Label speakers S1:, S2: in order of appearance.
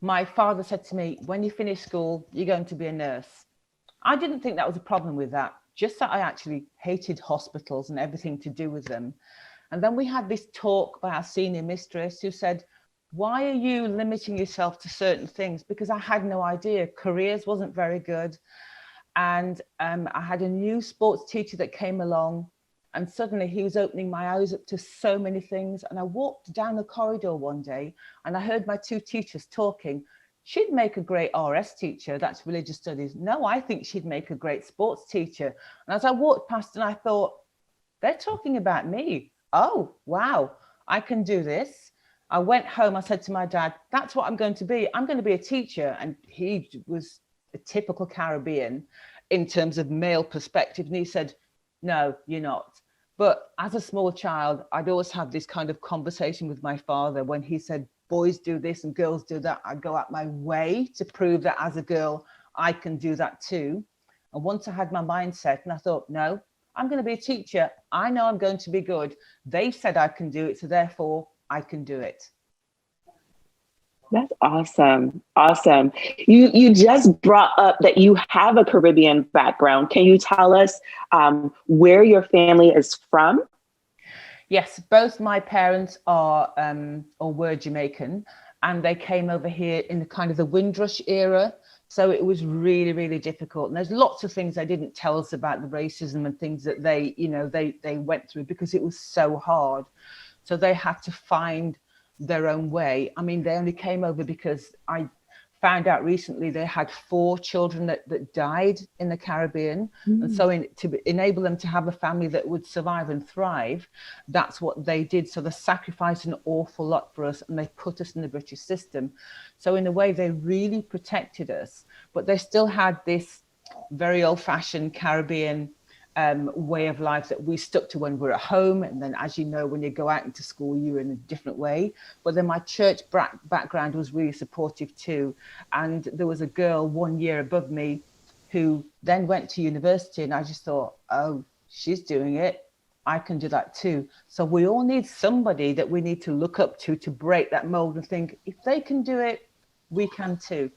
S1: my father said to me, when you finish school, you're going to be a nurse. I didn't think that was a problem with that, just that I actually hated hospitals and everything to do with them. And then we had this talk by our senior mistress who said, why are you limiting yourself to certain things? Because I had no idea. Careers wasn't very good. And I had a new sports teacher that came along, and suddenly he was opening my eyes up to so many things. And I walked down the corridor one day and I heard my two teachers talking. She'd make a great RS teacher, that's religious studies. No, I think she'd make a great sports teacher. And as I walked past and I thought, they're talking about me. Oh, wow, I can do this. I went home, I said to my dad, that's what I'm going to be. I'm going to be a teacher. And he was a typical Caribbean in terms of male perspective. And he said, no, you're not. But as a small child, I'd always have this kind of conversation with my father when he said, boys do this and girls do that. I'd go out my way to prove that as a girl, I can do that too. And once I had my mindset and I thought, no, I'm going to be a teacher. I know I'm going to be good. They've said I can do it. So therefore I can do it.
S2: That's awesome. Awesome. You just brought up that you have a Caribbean background. Can you tell us where your family is from?
S1: Yes, both my parents are or were Jamaican, and they came over here in the kind of the Windrush era. So it was really, really difficult. And there's lots of things they didn't tell us about the racism and things that they went through because it was so hard. So they had to find their own way. I mean, they only came over because I found out recently they had 4 children that died in the Caribbean. And so to enable them to have a family that would survive and thrive, that's what they did. So they sacrificed an awful lot for us and they put us in the British system. So in a way, they really protected us, but they still had this very old-fashioned Caribbean way of life that we stuck to when we're at home. And then, as you know, when you go out into school, you're in a different way. But then my church background was really supportive too. And there was a girl 1 year above me who then went to university. And I just thought, oh, she's doing it. I can do that too. So we all need somebody that we need to look up to break that mold and think, if they can do it, we can too.